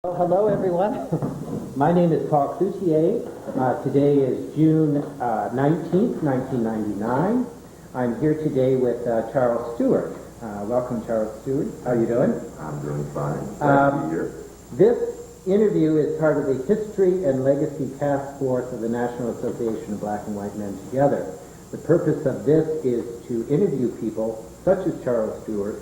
Well, hello, everyone. My name is Paul Cloutier. Today is June 19th, 1999. I'm here today with Charles Stewart. Welcome, Charles Stewart. How are you doing? I'm doing fine. Glad to be here. This interview is part of the History and Legacy Task Force of the National Association of Black and White Men Together. The purpose of this is to interview people, such as Charles Stewart,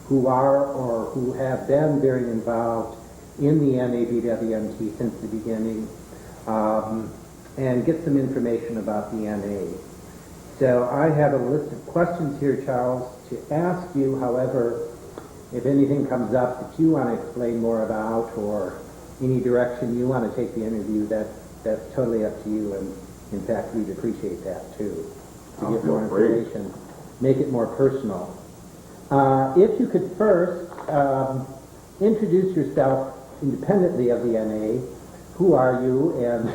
who are or who have been very involved in the NABWMT since the beginning, and get some information about the NA. So I have a list of questions here, Charles, to ask you. However, if anything comes up that you want to explain more about, or any direction you want to take the interview, that's totally up to you, and in fact we'd appreciate that too, to get more information, make it more personal. If you could first introduce yourself independently of the NA, who are you, and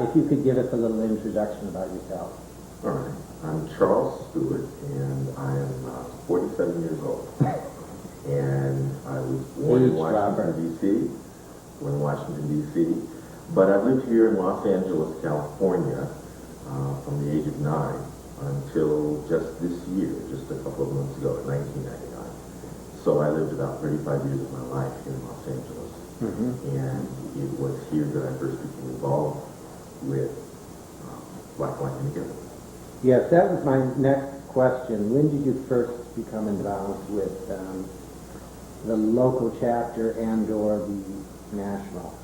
if you could give us a little introduction about yourself. All right. I'm Charles Stewart, and I am 47 years old. And I was born in Washington, D.C., but I've lived here in Los Angeles, California, from the age of 9 until just this year, just a couple of months ago, in 1999. So I lived about 35 years of my life here in Los Angeles. And it was here that I first became involved with Black and White Men Together. Yes, that was my next question. When did you first become involved with the local chapter and or the national?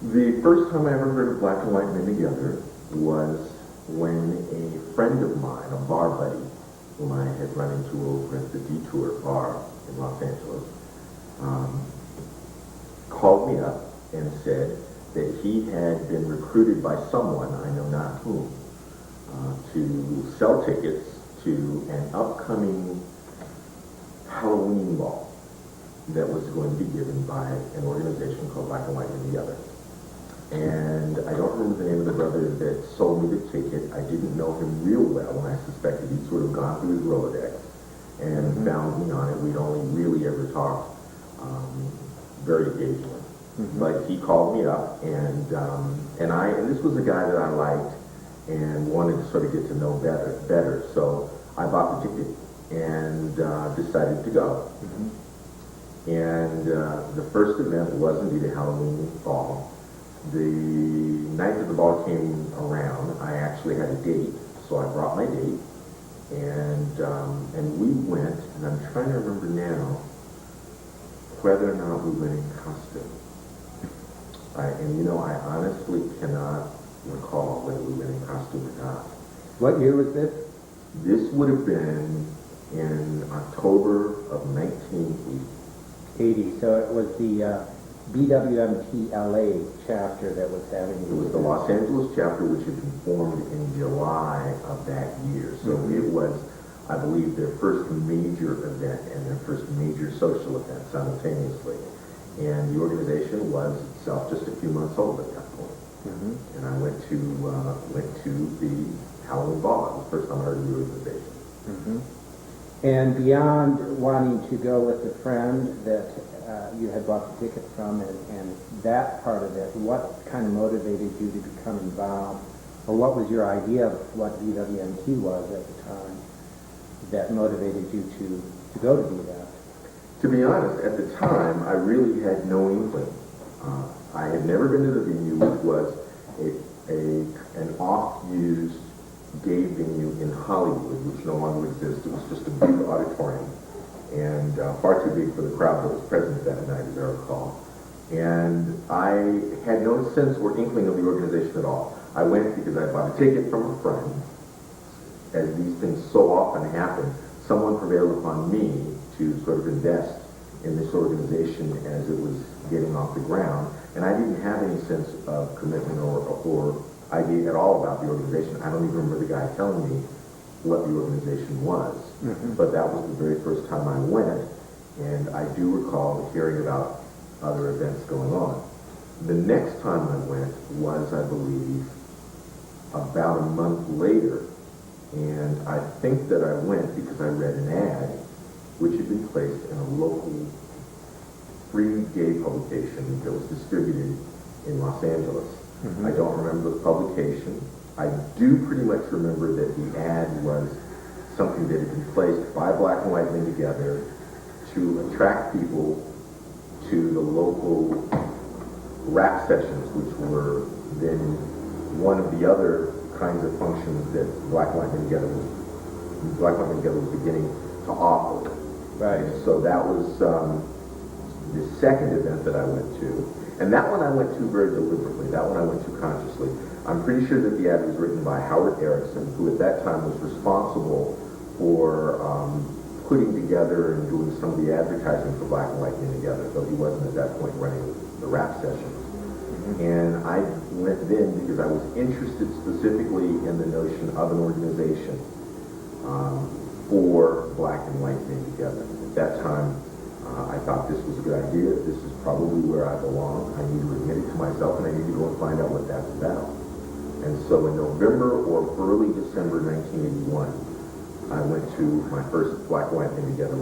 The first time I ever heard of Black and White Men Together was when a friend of mine, a bar buddy, whom I had run into over at the Detour Bar in Los Angeles, called me up and said that he had been recruited by someone, I know not whom, to sell tickets to an upcoming Halloween ball that was going to be given by an organization called Black and White Men Together. And I don't remember the name of the brother that sold me the ticket. I didn't know him real well, and I suspected he'd sort of gone through his Rolodex and found me on it. We'd only really ever talked very occasionally. But he called me up, and this was a guy that I liked and wanted to sort of get to know better. So I bought the ticket and decided to go. And the first event was indeed a Halloween ball. The night that the ball came around, I actually had a date, so I brought my date, and we went, and I'm trying to remember now whether or not we went in costume. I honestly cannot recall whether we went in costume or not. What year was this? This would have been in October of 1980. 80, so it was the BWMT LA chapter that was having... It was the Los Angeles chapter, which had been formed in July of that year. So it was, I believe, their first major event and their first major social event simultaneously. And the organization was itself just a few months old at that point. And I went to the Halloween ball. It was the first time I heard of the organization. And beyond wanting to go with a friend that you had bought the ticket from, and that part of it, what kind of motivated you to become involved, or what was your idea of what BWMT was at the time that motivated you to go to do that? To be honest, at the time, I really had no inkling. I had never been to the venue, which was an oft-used gay venue in Hollywood, which no longer exists. It was just a big auditorium, and far too big for the crowd that was present that night, as I recall. And I had no sense or inkling of the organization at all. I went because I bought a ticket from a friend. As these things so often happen, someone prevailed upon me to sort of invest in this organization as it was getting off the ground, and I didn't have any sense of commitment or idea at all about the organization. I don't even remember the guy telling me what the organization was, but that was the very first time I went, and I do recall hearing about other events going on. The next time I went was, I believe, about a month later, and I think that I went because I read an ad which had been placed in a local free gay publication that was distributed in Los Angeles. I don't remember the publication. I do pretty much remember that the ad was something that had been placed by black and white men together to attract people to the local rap sessions, which were then one of the other kinds of functions that Black and White Men Together was beginning to offer. Right. And so that was the second event that I went to. And that one I went to very deliberately. That one I went to consciously. I'm pretty sure that the ad was written by Howard Erickson, who at that time was responsible for putting together and doing some of the advertising for Black and White Men Together, though he wasn't at that point running the rap sessions. And I went then because I was interested specifically in the notion of an organization for Black and White Men Together. At that time, I thought this was a good idea. This is probably where I belong. I need to admit it to myself, and I need to go and find out what that's about. And so in November or early December 1981, I went to my first Black and White Men Together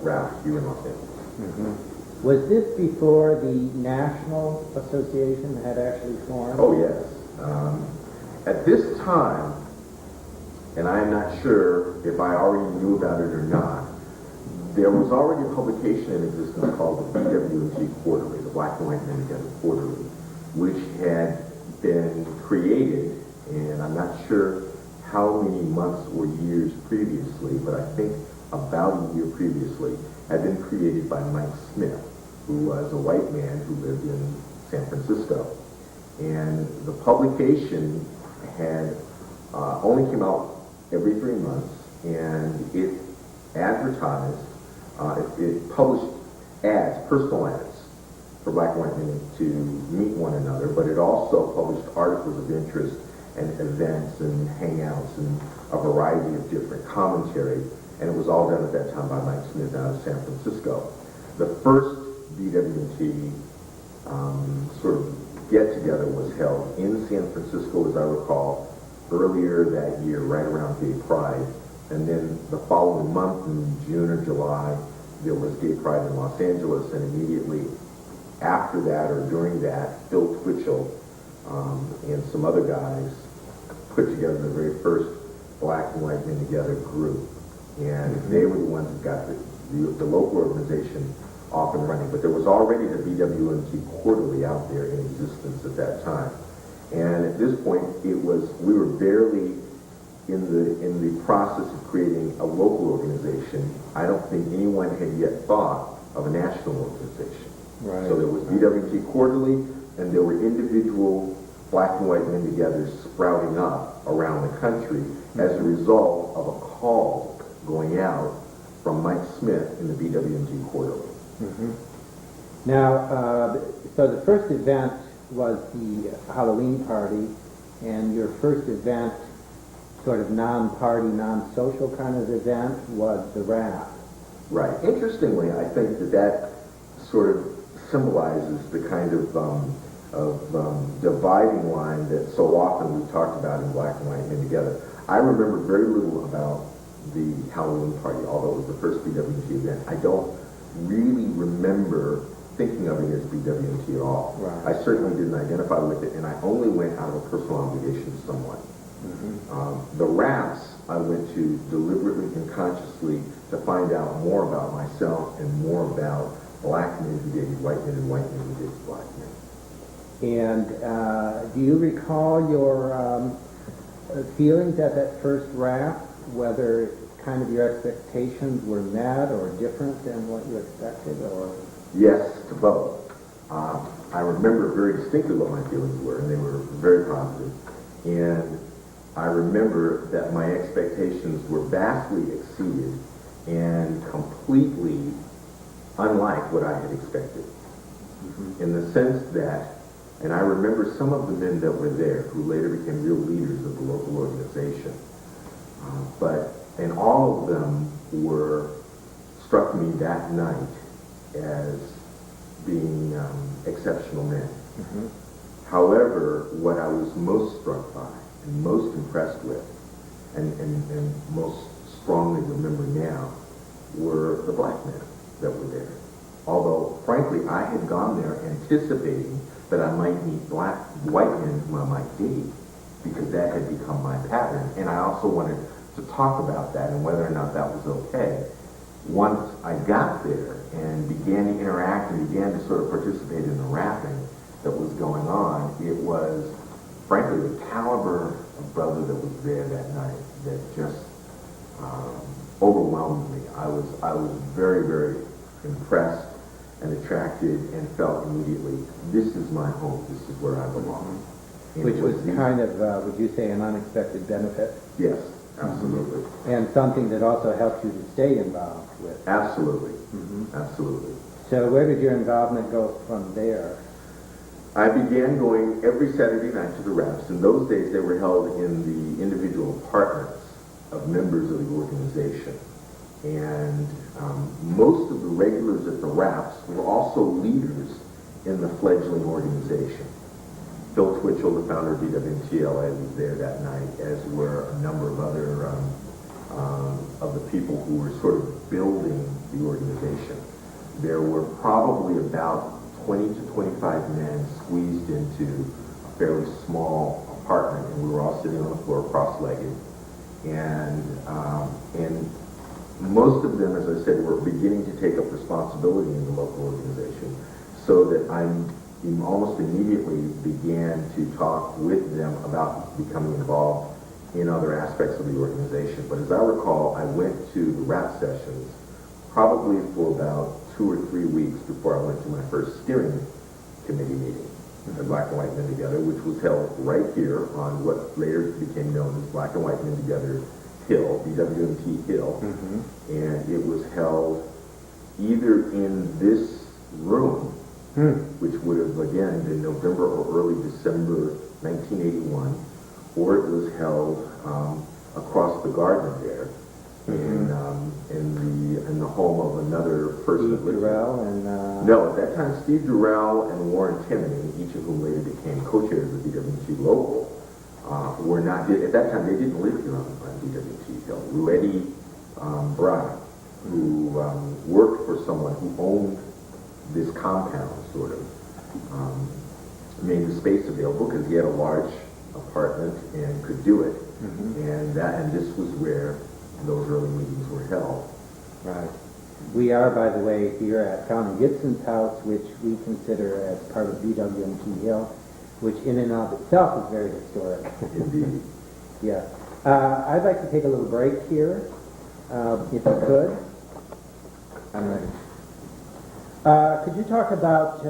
rap here in Los Angeles. Was this before the National Association had actually formed? Oh, yes. At this time, and I am not sure if I already knew about it or not, there was already a publication in existence called the BWMT Quarterly, the Black and White Men Together Quarterly, which had been created, and I'm not sure how many months or years previously, but I think about a year previously, had been created by Mike Smith, who was a white man who lived in San Francisco. And the publication had only came out every 3 months, and it advertised, it published ads, personal ads, for black and white men to meet one another, but it also published articles of interest and events and hangouts and a variety of different commentary, and it was all done at that time by Mike Smith out of San Francisco. The first BWMT sort of get-together was held in San Francisco, as I recall, earlier that year, right around Gay Pride. And then the following month, in June or July, there was Gay Pride in Los Angeles, and immediately after that or during that, Phil Twitchell and some other guys put together the very first Black and White Men Together group. And they were the ones that got the local organization off and running. But there was already the BWMT Quarterly out there in existence at that time. And at this point, we were barely in the process of creating a local organization. I don't think anyone had yet thought of a national organization. Right. So there was BWMT Quarterly, and there were individual Black and White Men Together sprouting up around the country as a result of a call going out from Mike Smith in the BWMT Quarterly. Now, so the first event was the Halloween party, and your first event, sort of non-party, non-social kind of event, was the rap. Right. Interestingly, I think that sort of symbolizes the kind of dividing line that so often we talked about in Black and White Men Together. I remember very little about the Halloween party, although it was the first BWMT event. I don't really remember thinking of it as BWMT at all. Right. I certainly didn't identify with it, and I only went out of a personal obligation to someone. The raps I went to deliberately and consciously to find out more about myself and more about black men who dated white men and white men who dated black men. And do you recall your feelings at that first rap, whether kind of your expectations were met or different than what you expected, or? Yes, to both. I remember very distinctly what my feelings were, and they were very positive. And I remember that my expectations were vastly exceeded and completely unlike what I had expected. In the sense that, and I remember some of the men that were there who later became real leaders of the local organization, and all of them struck me that night as being exceptional men. However, what I was most struck by and most impressed with and most strongly remember now were the black men that were there. Although, frankly, I had gone there anticipating that I might meet white men whom I might date, because that had become my pattern. And I also wanted to talk about that and whether or not that was okay. Once I got there and began to interact and began to sort of participate in the rapping that was going on, it was, frankly, the caliber of brother that was there that night that just overwhelmed me. I was very, very impressed and attracted and felt immediately, this is my home, this is where I belong. And Which was kind of, would you say, an unexpected benefit? Yes, absolutely. And something that also helped you to stay involved with. Absolutely. Absolutely. So where did your involvement go from there? I began going every Saturday night to the raps. In those days, they were held in the individual apartments of members of the organization. And most of the regulars at the raps were also leaders in the fledgling organization. Phil Twitchell, the founder of BWMTLA, was there that night, as were a number of other of the people who were sort of building the organization. There were probably about 20 to 25 men squeezed into a fairly small apartment, and we were all sitting on the floor cross-legged. And most of them, as I said, were beginning to take up responsibility in the local organization, so that I almost immediately began to talk with them about becoming involved in other aspects of the organization. But as I recall, I went to the rap sessions probably for about 2 or 3 weeks before I went to my first steering committee meeting, the Black and White Men Together, which was held right here on what later became known as Black and White Men Together Hill, BWMT Hill. And it was held either in this room, which would have, again, been November or early December 1981, or it was held across the garden there in the home of another person. Steve Durrell and... No, at that time, Steve Durrell and Warren Timoney, each of whom later became co-chairs of BWMT Local, were not, at that time, they didn't live here on BWMT Hill. Ruedi Bryan, who worked for someone who owned this compound, sort of, made the space available because he had a large apartment and could do it. And this was where those early meetings were held. Right. We are, by the way, here at County Gibson's house, which we consider as part of BWMT Hill, which in and of itself is very historic. Indeed. Yeah. I'd like to take a little break here, if you could. I'm ready. Could you talk about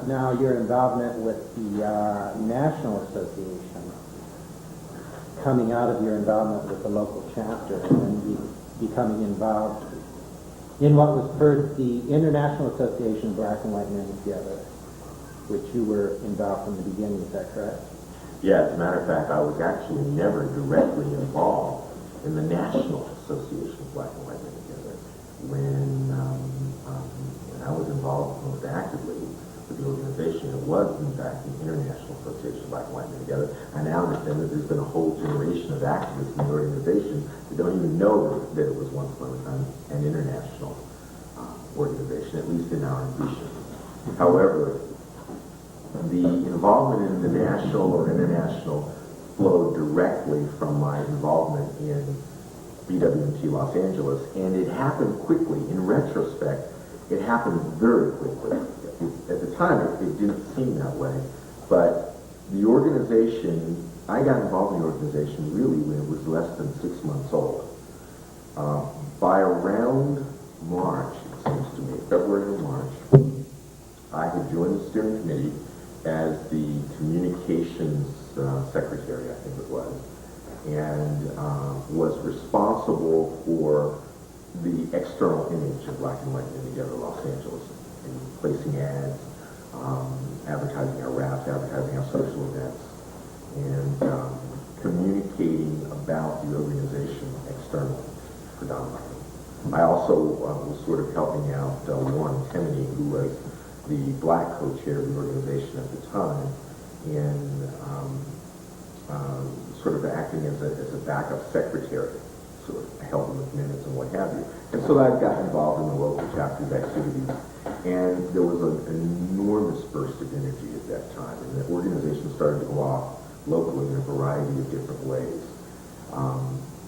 now your involvement with the National Association, coming out of your involvement with the local chapter and becoming involved in what was first the International Association of Black and White Men Together, which you were involved from the beginning, is that correct? Yeah, as a matter of fact, I was actually never directly involved in the National Association of Black and White Men Together. When I was involved most actively with the organization, it was, in fact, the International Association of Black and White Men Together. I now understand that there's been a whole generation of activists in the organization that don't even know that it was once upon a time an international organization, at least in our vision. However, the involvement in the national or international flowed directly from my involvement in BWMT Los Angeles, and it happened quickly. In retrospect, it happened very quickly. At the time, it didn't seem that way, but the organization, I got involved in the organization really when it was less than 6 months old. By around March, it seems to me, February or March, I had joined the steering committee as the communications secretary, I think it was, and was responsible for the external image of Black and White Men Together Los Angeles, and placing ads, advertising our raps, advertising our social events, and communicating about the organization externally, predominantly. I also was sort of helping out Warren Timoney, who was the black co-chair of the organization at the time, in sort of acting as a backup secretary, sort of held with minutes and what have you. And so I got involved in the local chapter's activities, and there was an enormous burst of energy at that time, and the organization started to go off locally in a variety of different ways.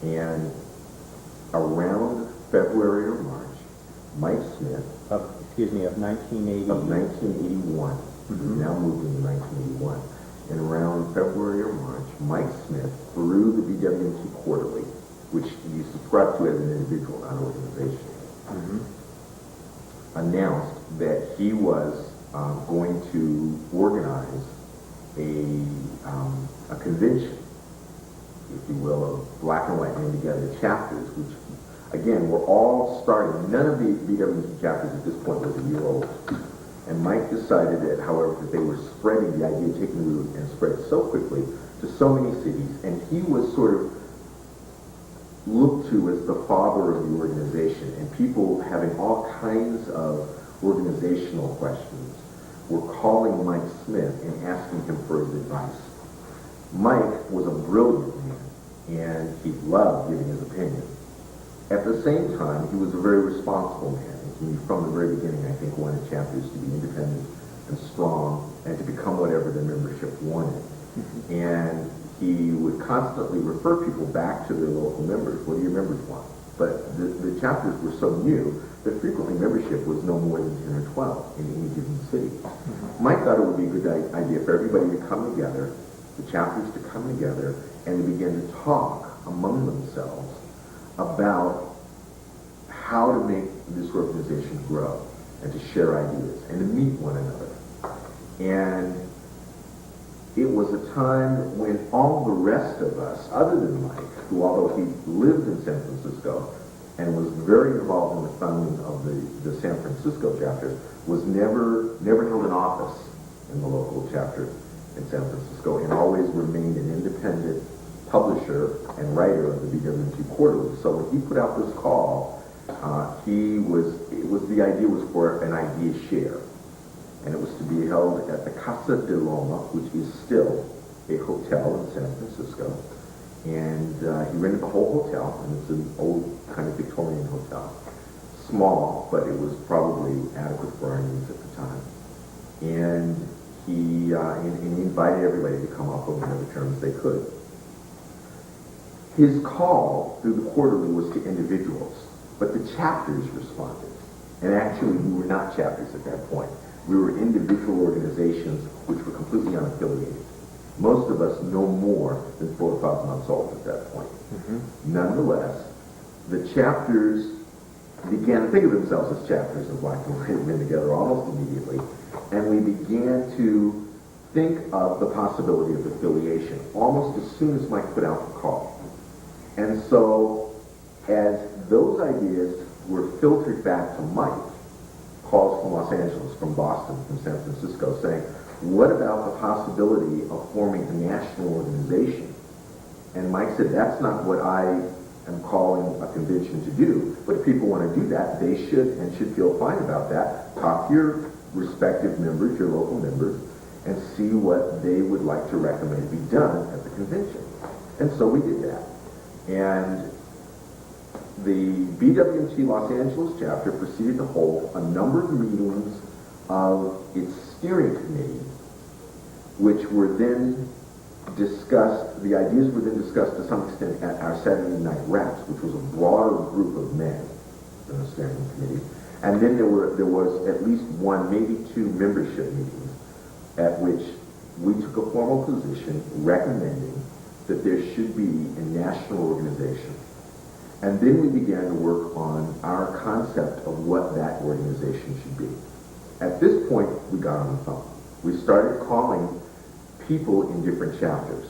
And around February or March, Mike Smith Of 1980. of 1981, we've now moved into 1981, and around February or March, Mike Smith, through the BWMT Quarterly, which you subscribe to as an individual, not an organization, announced that he was going to organize a convention, if you will, of black and white men together chapters, which, again, were all starting. None of the BWMT chapters at this point was a year old. And Mike decided that, however, that they were spreading, the idea taking root and spread so quickly to so many cities, and he was sort of looked to as the father of the organization, and people having all kinds of organizational questions were calling Mike Smith and asking him for his advice. Mike was a brilliant man, and he loved giving his opinion. At the same time, he was a very responsible man. He, from the very beginning, I think, wanted chapters to be independent and strong and to become whatever the membership wanted. And he would constantly refer people back to their local members. What do your members want? But the chapters were so new that frequently membership was no more than 10 or 12 in any given city. Mike thought it would be a good idea for everybody to come together, the chapters to come together, and to begin to talk among themselves about how to make this organization grow and to share ideas and to meet one another. And it was a time when all the rest of us, other than Mike, who although he lived in San Francisco and was very involved in the founding of the San Francisco chapter, was never held an office in the local chapter in San Francisco and always remained an independent publisher and writer of the BWMT Quarterly. So when he put out this call, the idea was for an idea share. And it was to be held at the Casa de Loma, which is still a hotel in San Francisco. And he rented the whole hotel, and it's an old kind of Victorian hotel. Small, but it was probably adequate for our needs at the time. And he invited everybody to come up on whatever terms they could. His call through the quarterly was to individuals, but the chapters responded. And actually, we were not chapters at that point. We were individual organizations which were completely unaffiliated. Most of us no more than 4 or 5 months old at that point. Nonetheless, the chapters began to think of themselves as chapters of black and white men together almost immediately, and we began to think of the possibility of affiliation almost as soon as Mike put out the call. And so, as those ideas were filtered back to Mike, calls from Los Angeles, from Boston, from San Francisco, saying, what about the possibility of forming a national organization? And Mike said, that's not what I am calling a convention to do, but if people want to do that, they should and should feel fine about that. Talk to your respective members, your local members, and see what they would like to recommend be done at the convention. And so we did that. And the BWMT Los Angeles chapter proceeded to hold a number of meetings of its steering committee, which were then discussed, the ideas were then discussed to some extent at our Saturday Night Raps, which was a broader group of men than the steering committee. And then there was at least one, maybe 2 membership meetings at which we took a formal position recommending that there should be a national organization. And then we began to work on our concept of what that organization should be. At this point, we got on the phone. We started calling people in different chapters.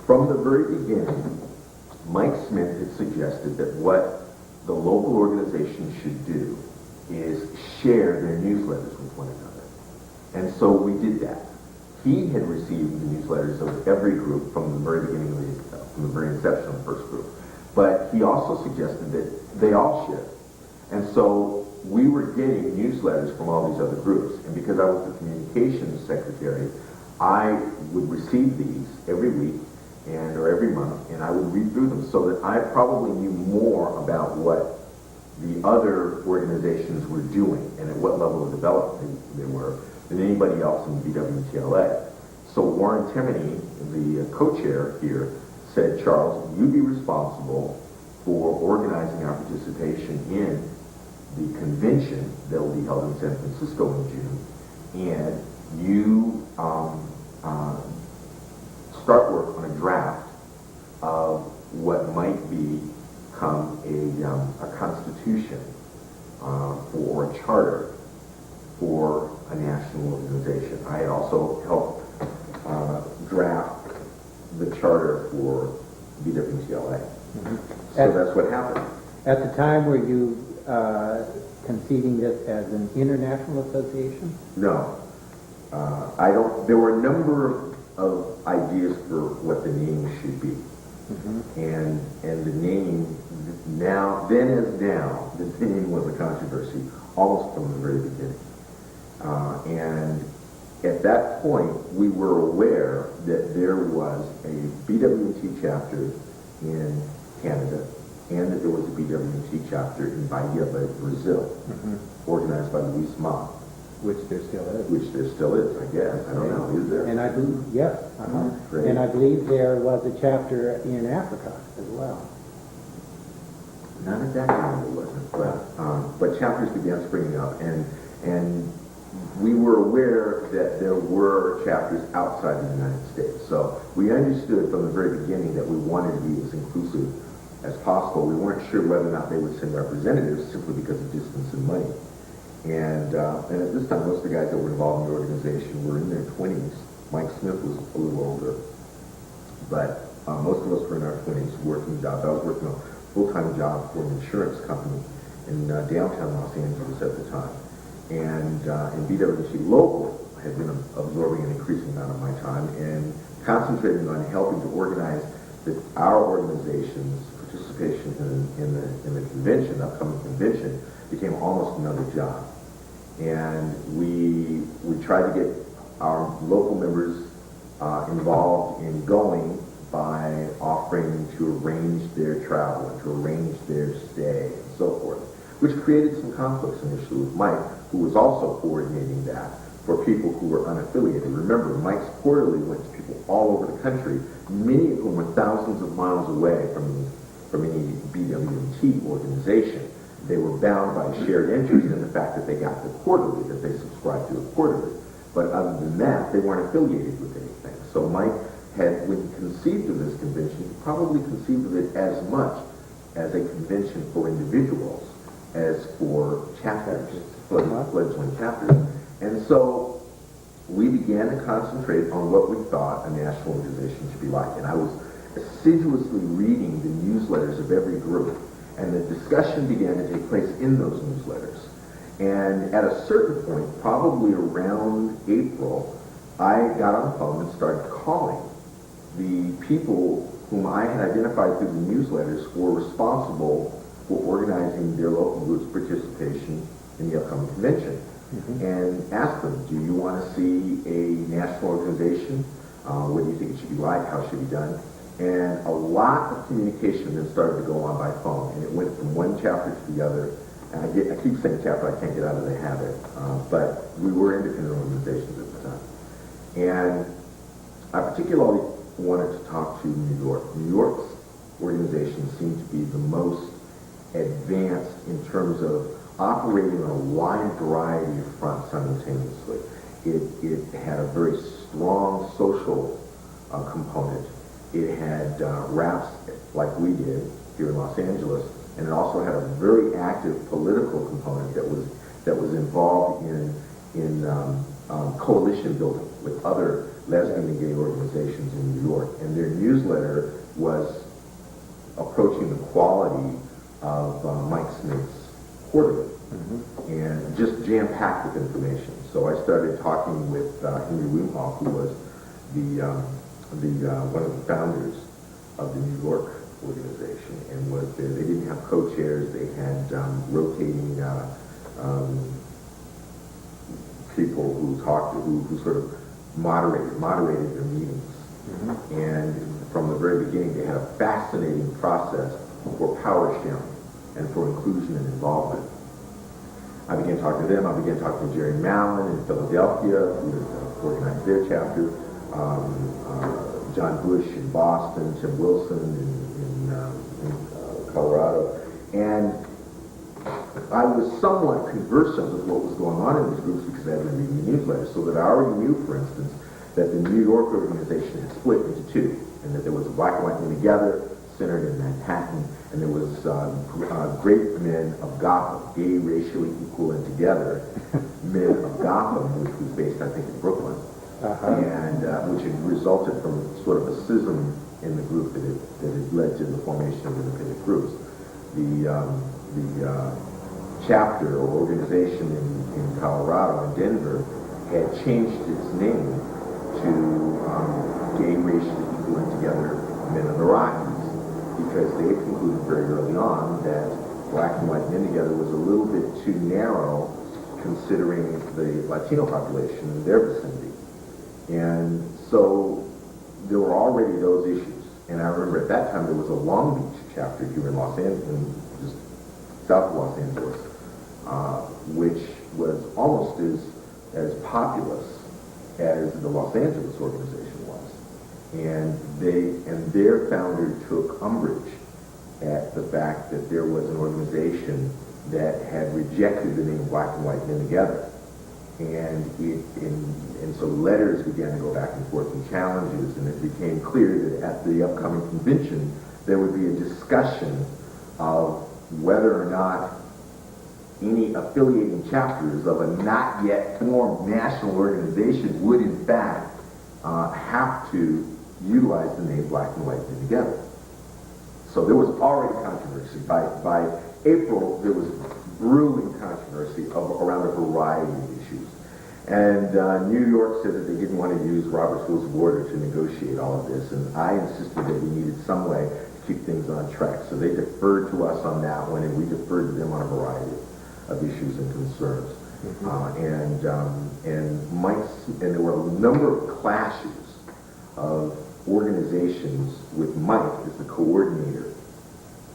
From the very beginning, Mike Smith had suggested that what the local organization should do is share their newsletters with one another. And so we did that. He had received the newsletters of every group from the very beginning of from the very inception of the first group. But he also suggested that they all share. And so we were getting newsletters from all these other groups. And because I was the communications secretary, I would receive these every week or every month, and I would read through them so that I probably knew more about what the other organizations were doing and at what level of development they were than anybody else in BWTLA. So Warren Timoney, the co-chair here, said, Charles, you be responsible for organizing our participation in the convention that will be held in San Francisco in June, and you start work on a draft of what might become a constitution or a charter for a national organization. I had also helped draft the charter for BWTLA. Mm-hmm. So that's what happened. At the time, were you conceiving this as an international association? No. I don't. There were a number of ideas for what the name should be. Mm-hmm. And the name, then as now, the name was a controversy almost from the very beginning. And at that point, we were aware that there was a BWT chapter in Canada and that there was a BWT chapter in Bahia, Brazil, organized by Luis Ma. Which there still is. Which there still is, I guess. I don't know. Is there? And I believe, yes. And I believe there was a chapter in Africa as well. Not at that time, it wasn't. But chapters began springing up, and we were aware that there were chapters outside the United States. So we understood from the very beginning that we wanted to be as inclusive as possible. We weren't sure whether or not they would send representatives simply because of distance and money. And at this time, most of the guys that were involved in the organization were in their 20s. Mike Smith was a little older. But most of us were in our 20s working jobs. I was working a full-time job for an insurance company in downtown Los Angeles at the time. And BWC local had been absorbing an increasing amount of my time and concentrating on helping to organize our organization's participation in the convention, the upcoming convention, became almost another job. And we tried to get our local members involved in going by offering to arrange their travel and to arrange their stay and so forth, which created some conflicts initially with Mike, who was also coordinating that for people who were unaffiliated. Remember, Mike's quarterly went to people all over the country, many of whom were thousands of miles away from any BWT organization. They were bound by a shared interest in the fact that they got the quarterly, that they subscribed to it quarterly. But other than that, they weren't affiliated with anything. So Mike had, when he conceived of this convention, he probably conceived of it as much as a convention for individuals as for chapters, fledgling chapters. And so we began to concentrate on what we thought a national organization should be like. And I was assiduously reading the newsletters of every group. And the discussion began to take place in those newsletters. And at a certain point, probably around April, I got on the phone and started calling the people whom I had identified through the newsletters were responsible for organizing their local groups' participation in the upcoming convention. And asked them, do you want to see a national organization? What do you think it should be like? How it should be done? And a lot of communication then started to go on by phone, and it went from one chapter to the other. And I keep saying chapter, I can't get out of the habit, but we were independent organizations at the time. And I particularly wanted to talk to New York. New York's organization seemed to be the most advanced in terms of operating on a wide variety of fronts simultaneously. It had a very strong social component. It had raps like we did here in Los Angeles, and it also had a very active political component that was involved in coalition building with other lesbian and gay organizations in New York. And their newsletter was approaching the quality of Mike Smith's quarterly, and just jam-packed with information. So I started talking with Henry Wimhoff, who was one of the founders of the New York organization, and was there. They didn't have co-chairs. They had rotating people who talked, who sort of moderated their meetings. And from the very beginning, they had a fascinating process for power sharing and for inclusion and involvement. I began talking to them. I began talking to Jerry Mallon in Philadelphia, who organized their chapter, John Bush in Boston, Tim Wilson in Colorado. And I was somewhat conversant with what was going on in these groups because I had been reading the newsletters, so that I already knew, for instance, that the New York organization had split into two, and that there was a Black and White Men Together, centered in Manhattan, and there was Great Men of Gotham, Gay, Racially Equal and Together Men of Gotham, which was based, I think, in Brooklyn, and which had resulted from sort of a schism in the group that had led to the formation of independent groups. The chapter or organization in Colorado, in Denver, had changed its name to Gay, Racially Equal and Together Men of the Rockies, because they had concluded very early on that Black and White Men Together was a little bit too narrow considering the Latino population in their vicinity. And so there were already those issues. And I remember at that time there was a Long Beach chapter here in Los Angeles, just south of Los Angeles, which was almost as populous as the Los Angeles organization was. And their founder took umbrage at the fact that there was an organization that had rejected the name Black and White Men Together. And so letters began to go back and forth and challenges, and it became clear that at the upcoming convention there would be a discussion of whether or not any affiliating chapters of a not yet formed national organization would in fact have to utilize the name Black and White Men Together. So there was already controversy. By April, there was brewing controversy around a variety of issues. And New York said that they didn't want to use Robert's Rules of Order to negotiate all of this, and I insisted that we needed some way to keep things on track. So they deferred to us on that one, and we deferred to them on a variety of issues and concerns. And there were a number of clashes of organizations with Mike as the coordinator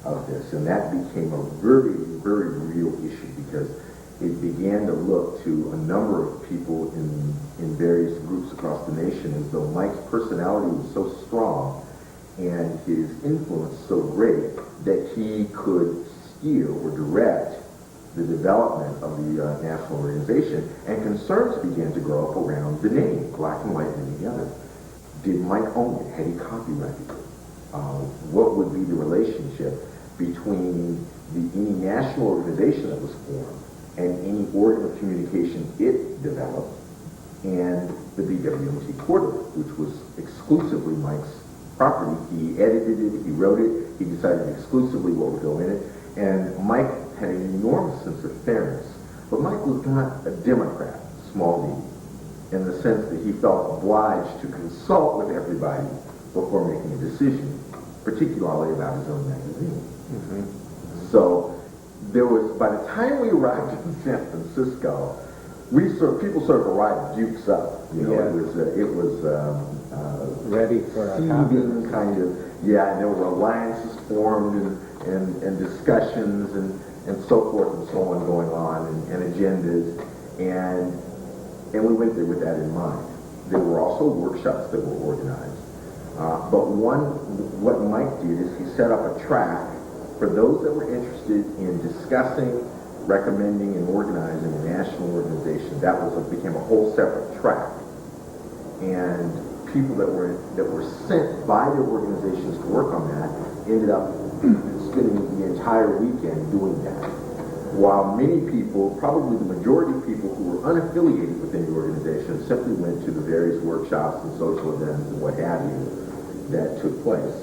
of this, and that became a very, very real issue because it began to look to a number of people in various groups across the nation as though Mike's personality was so strong and his influence so great that he could steer or direct the development of the national organization, and concerns began to grow up around the name Black and White Men Together. Did Mike own it? Had he copyrighted it? What would be the relationship between any national organization that was formed and any organ of communication it developed and the BWMT Quarterly, which was exclusively Mike's property? He edited it, he wrote it, he decided exclusively what would go in it, and Mike had an enormous sense of fairness. But Mike was not a Democrat, small d, in the sense that he felt obliged to consult with everybody before making a decision, particularly about his own magazine. Mm-hmm. So there was, by the time we arrived in San Francisco, people sort of arrived dukes up. You know, yeah. It was ready for a seething kind of, yeah, and there were alliances formed and discussions and so forth and so on going on and agendas, and we went there with that in mind. There were also workshops that were organized. But what Mike did is he set up a track for those that were interested in discussing, recommending, and organizing a national organization. That became a whole separate track. And people that were sent by their organizations to work on that ended up spending the entire weekend doing that. While many people, probably the majority of people who were unaffiliated with any organization, simply went to the various workshops and social events and what have you that took place.